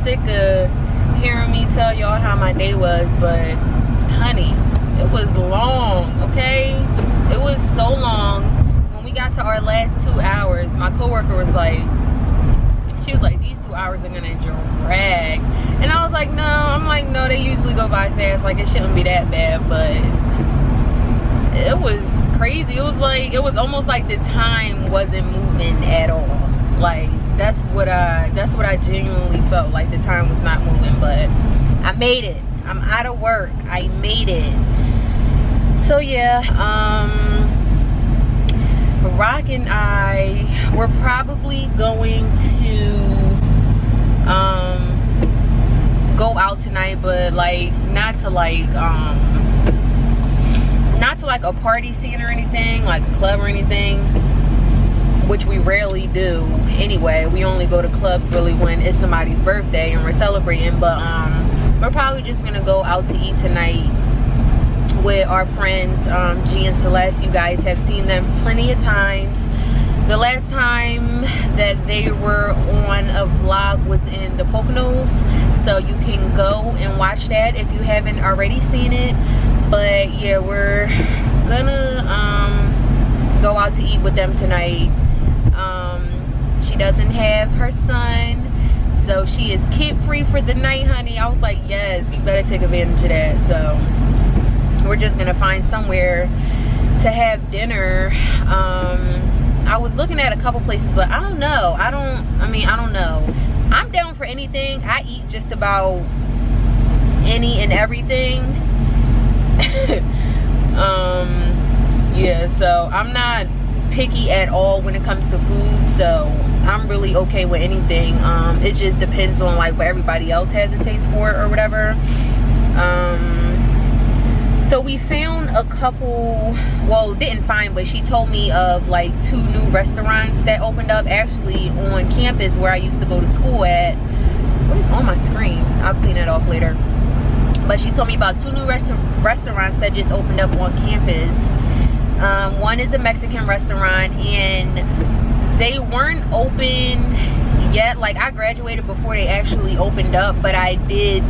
Sick of hearing me tell y'all how my day was, but honey, it was long, okay? It was so long. When we got to our last 2 hours, my coworker was like, she was like, these 2 hours are gonna drag. And I was like, no. I'm like, no, they usually go by fast. Like, it shouldn't be that bad, but it was crazy. It was like, it was almost like the time wasn't moving at all. Like, that's what I genuinely felt, like the time was not moving. But I made it. I'm out of work. I made it. So yeah, Rock and I, we're probably going to go out tonight, but like not to like a party scene or anything, like a club or anything, which we rarely do anyway. We only go to clubs really when it's somebody's birthday and we're celebrating. But we're probably just gonna go out to eat tonight with our friends, G and Celeste. You guys have seen them plenty of times. The last time that they were on a vlog was in the Poconos, so you can go and watch that if you haven't already seen it. But yeah, we're gonna go out to eat with them tonight. She doesn't have her son, so she is kid free for the night, honey. I was like, yes, you better take advantage of that. So we're just gonna find somewhere to have dinner. I was looking at a couple places, but I don't know. I don't know. I'm down for anything. I eat just about any and everything. Yeah, so I'm not picky at all when it comes to food, so I'm really okay with anything. It just depends on like what everybody else has a taste for or whatever. So we found a couple, well, didn't find, but she told me of like 2 new restaurants that opened up actually on campus where I used to go to school at. What is on my screen? I'll clean it off later. But she told me about 2 new restaurants that just opened up on campus. One is a Mexican restaurant, and they weren't open yet. Like, I graduated before they actually opened up, but I did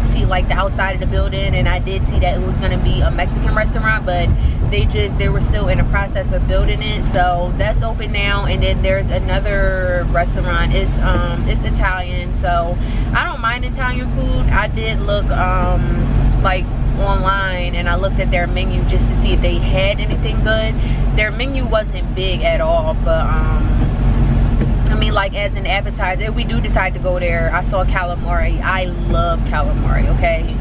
see like the outside of the building, and I did see that it was going to be a Mexican restaurant, but they were still in the process of building it. So that's open now. And then there's another restaurant. It's Italian, so I don't mind Italian food. I did look like online, and I looked at their menu just to see if they had anything good. Their menu wasn't big at all, but I mean, like as an appetizer, if we do decide to go there, I saw calamari. I love calamari, okay?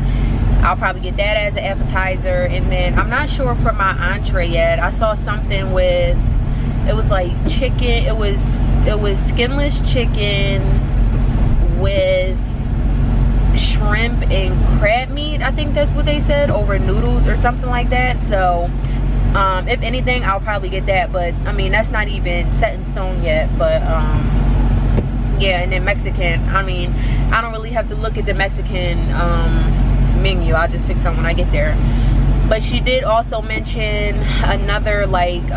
I'll probably get that as an appetizer. And then I'm not sure for my entree yet. I saw something with, it was like chicken, it was skinless chicken with shrimp and crab meat, I think that's what they said, over noodles or something like that. So if anything, I'll probably get that, but I mean, that's not even set in stone yet. But yeah. And then Mexican, I mean, I don't really have to look at the Mexican menu. I'll just pick some when I get there. But she did also mention another like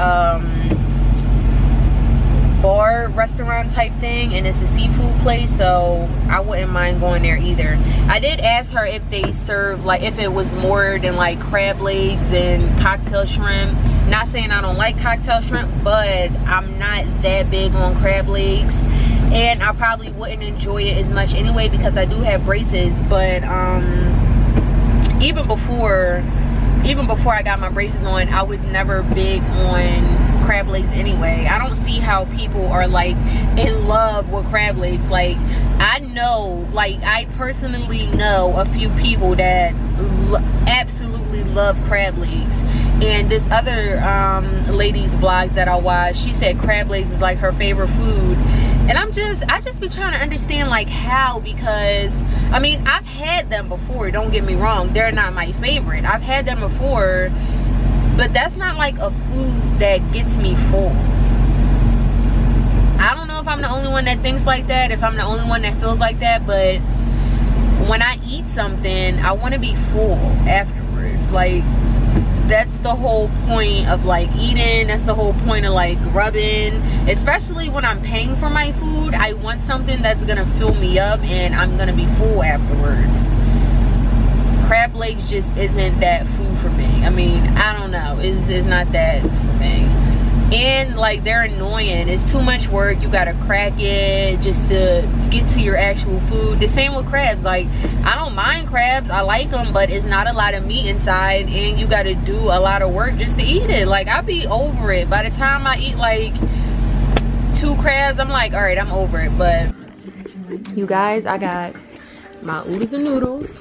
bar restaurant type thing, and it's a seafood place, so I wouldn't mind going there either. I did ask her if they serve, like, if it was more than like crab legs and cocktail shrimp. Not saying I don't like cocktail shrimp, but I'm not that big on crab legs, and I probably wouldn't enjoy it as much anyway because I do have braces. But even before I got my braces on, I was never big on crab legs anyway. I don't see how people are like in love with crab legs. Like, I know, like, I personally know a few people that absolutely love crab legs. And this other lady's vlogs that I watched, she said crab legs is like her favorite food. And I just be trying to understand like how, because I mean, I've had them before, don't get me wrong, they're not my favorite. I've had them before, but that's not like a food that gets me full. I don't know if I'm the only one that thinks like that, if I'm the only one that feels like that, but when I eat something, I want to be full afterwards. Like, that's the whole point of like eating. That's the whole point of like grubbing, especially when I'm paying for my food. I want something that's gonna fill me up and I'm gonna be full afterwards. Crab legs just isn't that food for me. I mean, I don't know, it's not that for me. And like, they're annoying. It's too much work. You gotta crack it just to get to your actual food. The same with crabs. Like, I don't mind crabs, I like them, but it's not a lot of meat inside and you gotta do a lot of work just to eat it. Like, I'll be over it by the time I eat like 2 crabs. I'm like, all right, I'm over it. But you guys, I got my oodles and noodles.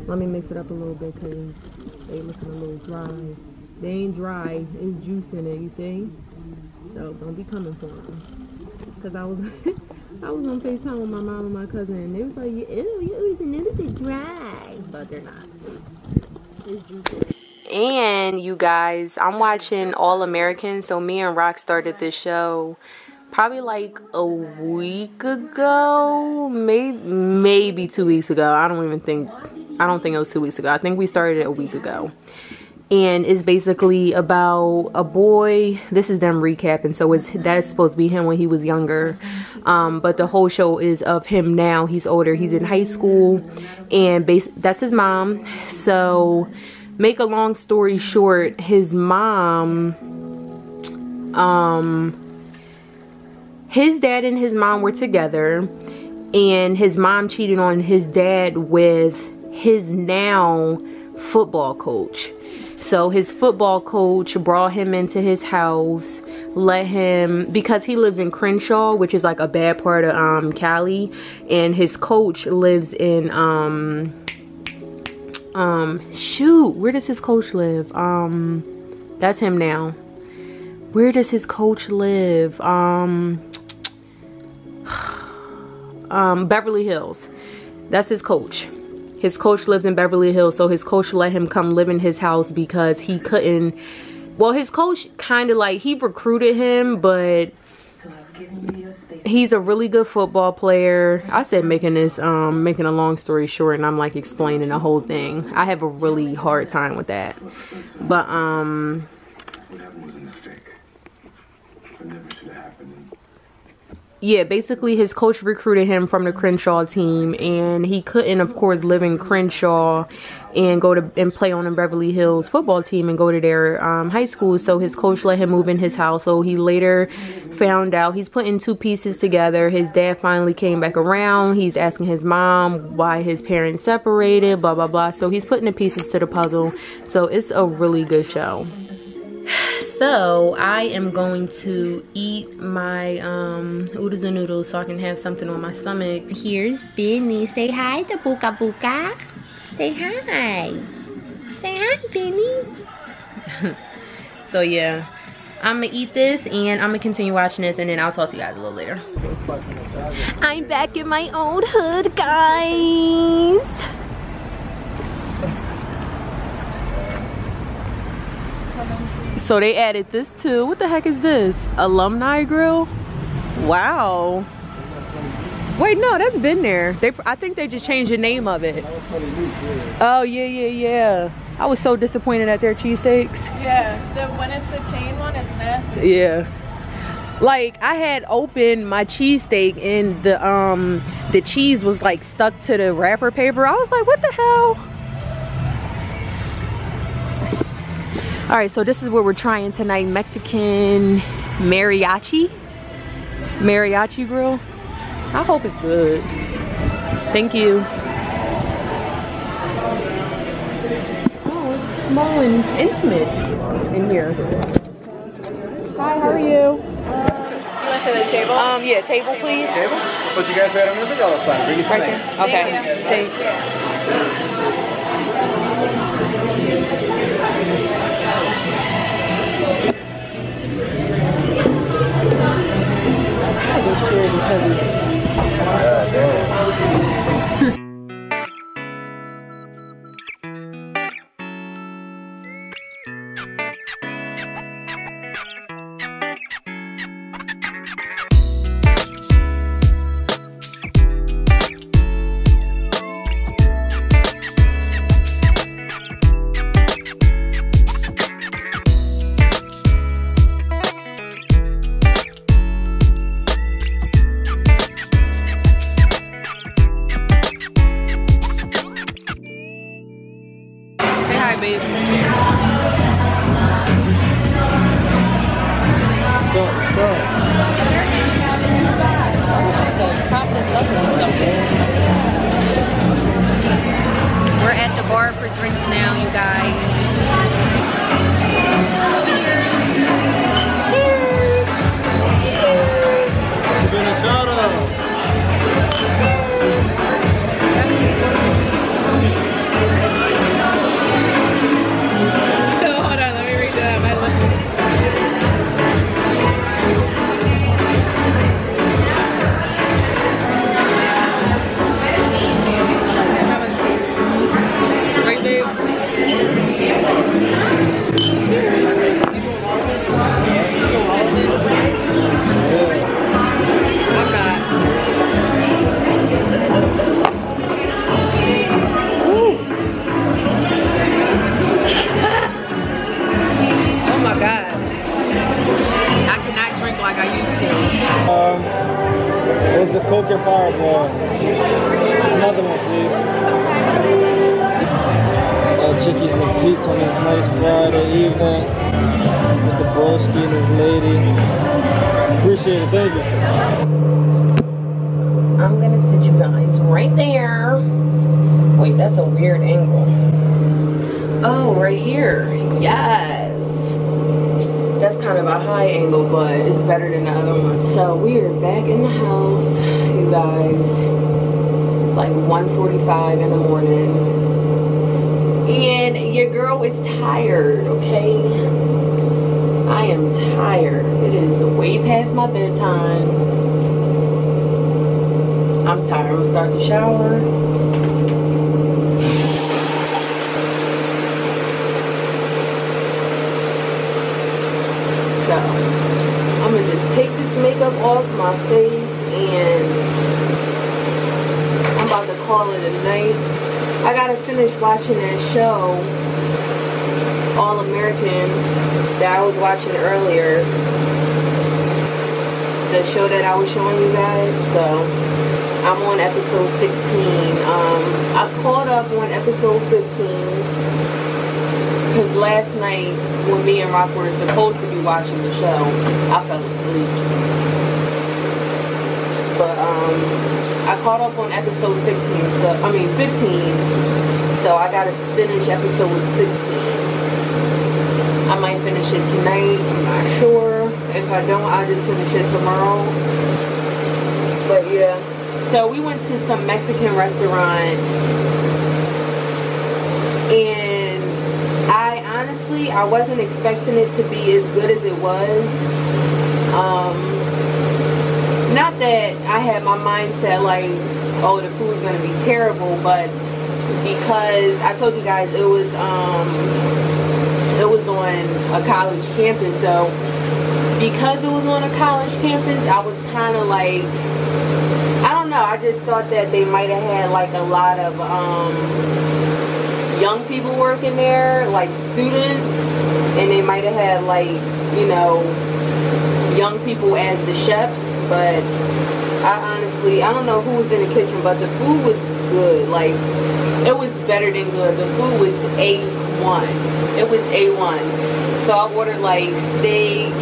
Let me mix it up a little bit because they looking a little dry. They ain't dry, it's juice in it, you see? So don't be coming for them. Cause I was on FaceTime with my mom and my cousin and they was like, ew, your oodles and noodles are dry. But they're not. It's juice in it. And you guys, I'm watching All American. So me and Rock started this show probably like a week ago, maybe 2 weeks ago. I don't think it was 2 weeks ago. I think we started it a week ago. And it's basically about a boy. This is them recapping, so that's supposed to be him when he was younger, but the whole show is of him now. He's older, he's in high school, and that's his mom. So make a long story short, his mom, his dad and his mom were together, and his mom cheated on his dad with his now football coach. So his football coach brought him into his house, let him, because he lives in Crenshaw, which is like a bad part of Cali, and his coach lives in shoot, where does his coach live? That's him now. Where does his coach live? Beverly Hills. That's his coach. His coach lives in Beverly Hills, so his coach let him come live in his house because he couldn't. Well, his coach kind of like, he recruited him, but he's a really good football player. I said making a long story short, and I'm like explaining the whole thing. I have a really hard time with that. But yeah, basically his coach recruited him from the Crenshaw team, and he couldn't, of course, live in Crenshaw and go to and play on the Beverly Hills football team and go to their high school. So his coach let him move in his house. So he later found out, he's putting 2 pieces together. His dad finally came back around. He's asking his mom why his parents separated, blah blah blah. So he's putting the pieces to the puzzle. So it's a really good show. So I am going to eat my oodles and noodles so I can have something on my stomach. Here's Benny. Say hi to Buka Buka. Say hi. Say hi, Benny. So yeah, I'm gonna eat this and I'm gonna continue watching this, and then I'll talk to you guys a little later. I'm back in my old hood, guys. So they added this too. What the heck is this? Alumni grill? Wow. Wait, no, that's been there. I think they just changed the name of it. Oh, yeah. I was so disappointed at their cheesesteaks. Yeah, when it's a chain one, it's nasty. Yeah. Like, I had opened my cheesesteak and the cheese was like stuck to the wrapper paper. I was like, what the hell? All right, so this is what we're trying tonight. Mexican mariachi grill. I hope it's good. Thank you. Oh, it's small and intimate in here. Hi, how are you? You want to the table? Yeah, table please. Table? But you guys had another dollar sign. Bring it Right there. Okay, thanks. shirt is heavy. God damn. Hi, babe. We're at the bar for drinks now, you guys. Hold on, let me read that. My list. Right, babe? I'm not. Oh my God. I cannot drink like I used to. There's the Coke and Fireball. Another one, please. Chickies and Pete's on this nice Friday evening with the broski and his lady. Appreciate it, thank you. I'm gonna sit you guys right there. Wait, that's a weird angle. Oh, right here. Yes. That's kind of a high angle, but it's better than the other one. So we are back in the house, you guys. It's like 1:45 in the morning. And your girl is tired, okay? I am tired. It is way past my bedtime. I'm tired. I'm gonna start the shower. So, I'm gonna just take this makeup off my face and I'm about to call it a night. I gotta finish watching that show, All American, that I was watching earlier. The show that I was showing you guys. So I'm on episode 16. I caught up on episode 15 because last night when me and Rock were supposed to be watching the show, I fell asleep. But I caught up on episode 15, so 15. So I gotta finish episode 16. I might finish it tonight, I'm not sure. If I don't, I'll just finish it tomorrow. But yeah. So we went to some Mexican restaurant and I wasn't expecting it to be as good as it was. Not that I had my mindset like, oh, the food's gonna be terrible, but because I told you guys it was on a college campus, so because it was on a college campus, I was kind of like, I don't know, I just thought that they might have had like a lot of young people working there, like students, and they might have had like, you know, young people as the chefs. But I don't know who was in the kitchen, but the food was good. Like, it was better than good. The food was A1. It was A1. So I ordered like steak,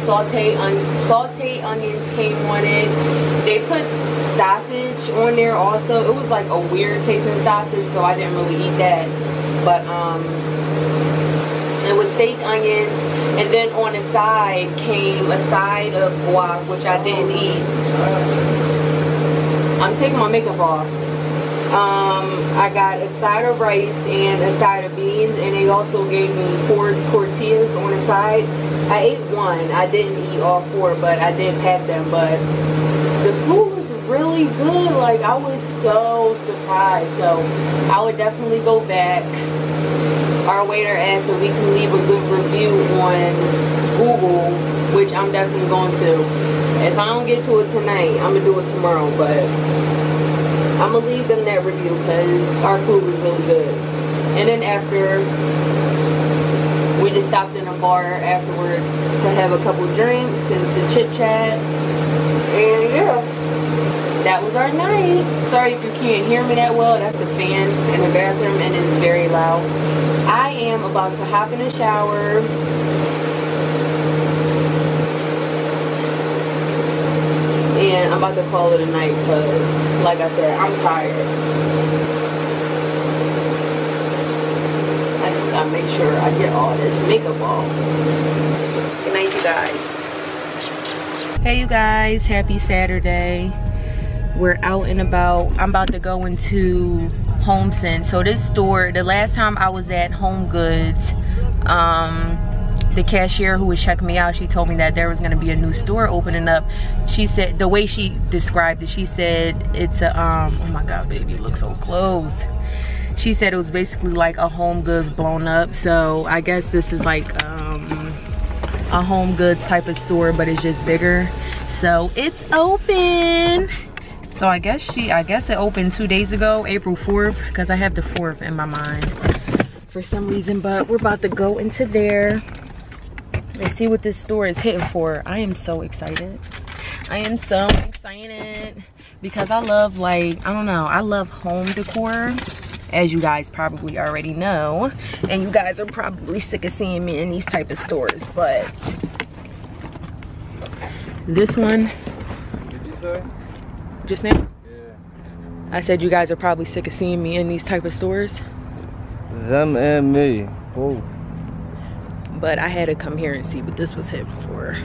sauteed onions came on it. They put sausage on there also. It was like a weird tasting sausage, so I didn't really eat that. But it was steak, onions, and then on the side came a side of guac, which I didn't eat. I'm taking my makeup off. I got a side of rice and a side of beans, and they also gave me 4 tortillas on the side. I ate one. I didn't eat all 4, but I did pack them. But the food was really good. Like, I was so surprised. So I would definitely go back. Our waiter asked if we can leave a good review on Google, which I'm definitely going to. If I don't get to it tonight, I'm gonna do it tomorrow. But I'm gonna leave them that review because our food was really good. And then after, we just stopped in a bar afterwards to have a couple drinks and to chit chat. And yeah, that was our night. Sorry if you can't hear me that well. That's the fan in the bathroom and it's very loud. I am about to hop in the shower. And I'm about to call it a night because, like I said, I'm tired. I just gotta make sure I get all this makeup off. Good night, you guys. Hey, you guys. Happy Saturday. We're out and about. I'm about to go into HomeSense. So this store, the last time I was at Home Goods, the cashier who was checking me out, she told me that there was gonna be a new store opening up. She said, the way she described it, she said it's a, oh my God, baby, it looks so close. She said it was basically like a Home Goods blown up. So I guess this is like a Home Goods type of store, but it's just bigger. So it's open. So I guess it opened 2 days ago, April 4th, because I have the 4th in my mind for some reason. But we're about to go into there and see what this store is hitting for. I am so excited. I am so excited because I love, like, I don't know, I love home decor, as you guys probably already know. And you guys are probably sick of seeing me in these type of stores, but this one. Did you say? Just now? Yeah. I said you guys are probably sick of seeing me in these type of stores. Them and me. Oh. But I had to come here and see what this was hitting for.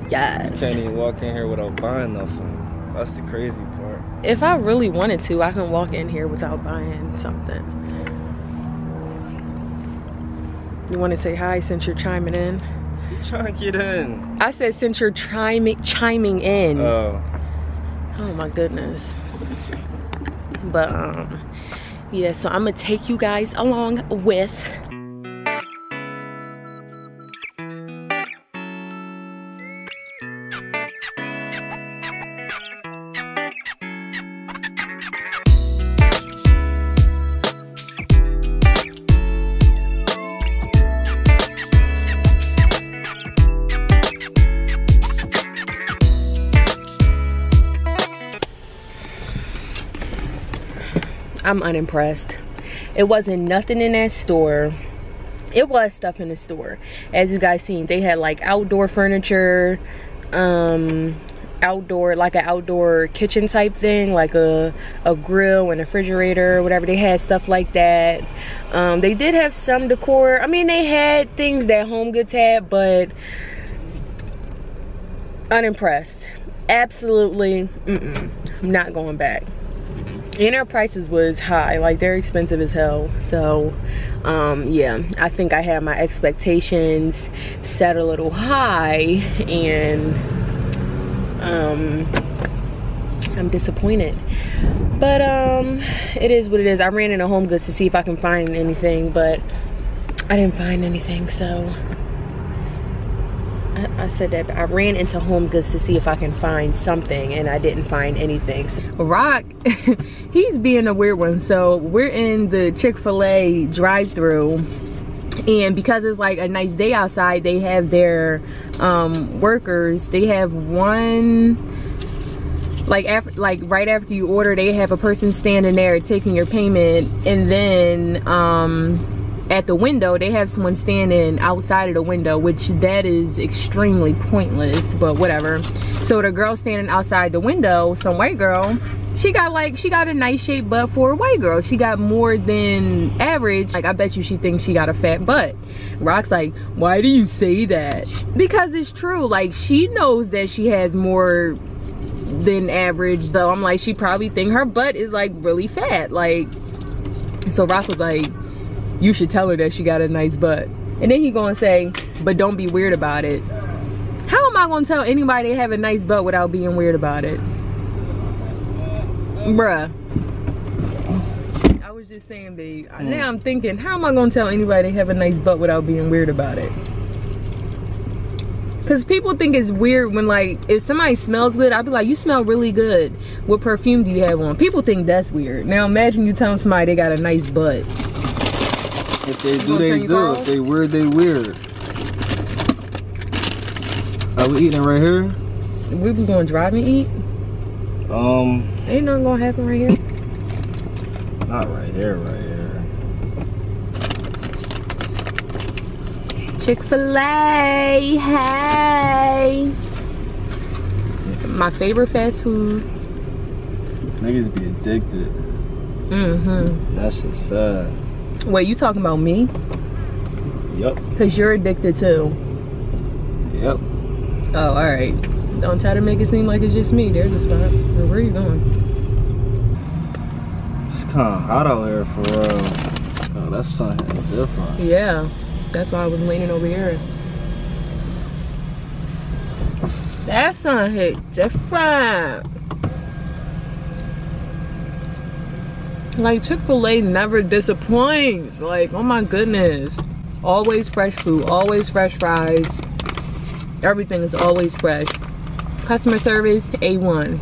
Yes. You can't even walk in here without buying nothing. That's the crazy part. If I really wanted to, I can walk in here without buying something. You want to say hi since you're chiming in? You trying to get in? I said since you're chiming in. Oh. Oh my goodness. But yeah, so I'm gonna take you guys along with I'm unimpressed. It wasn't nothing in that store. It was stuff in the store. As you guys seen, they had like outdoor furniture, outdoor, like an outdoor kitchen type thing, like a grill and a refrigerator or whatever. They had stuff like that. They did have some decor. I mean, they had things that Home Goods had, but unimpressed. Absolutely, I'm not going back. And our prices was high, like they're expensive as hell. So yeah, I think I had my expectations set a little high, and I'm disappointed. But it is what it is. I ran into Home Goods to see if I can find anything, but I didn't find anything. So I said that I ran into Home Goods to see if I can find something, and I didn't find anything. So Rock, he's being a weird one. So we're in the Chick-fil-A drive-thru, and because it's like a nice day outside, they have their workers, they have one, like right after you order, they have a person standing there taking your payment, and then at the window they have someone standing outside of the window, which that is extremely pointless, but whatever. So the girl standing outside the window, some white girl, she got a nice shaped butt for a white girl. She got more than average. Like, I bet you she thinks she got a fat butt. Rock's like, why do you say that? Because it's true. Like, she knows that she has more than average, though. I'm like, she probably think her butt is like really fat. Like, so Rock was like, you should tell her that she got a nice butt. And then he gonna say, but don't be weird about it. How am I gonna tell anybody they have a nice butt without being weird about it? Bruh. I was just saying, babe. Now I'm thinking, how am I gonna tell anybody they have a nice butt without being weird about it? Cause people think it's weird when, like, if somebody smells good, I'd be like, you smell really good. What perfume do you have on? People think that's weird. Now imagine you telling somebody they got a nice butt. If they do, they do. If they weird, they weird. Are we eating right here? We be gonna drive and eat? Ain't nothing gonna happen right here. Not right here, right here. Chick-fil-A, hey. My favorite fast food. Niggas be addicted. Mm-hmm. That shit's sad. Wait, you talking about me? Yep. Cause you're addicted too. Yep. Oh, alright. Don't try to make it seem like it's just me. There's a spot. Where are you going? It's kinda hot out here for real. Oh, that's something different. Yeah. That's why I was leaning over here. That sun hit different. Like, Chick-fil-A never disappoints. Like, oh my goodness. Always fresh food, always fresh fries. Everything is always fresh. Customer service, A1.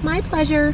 My pleasure.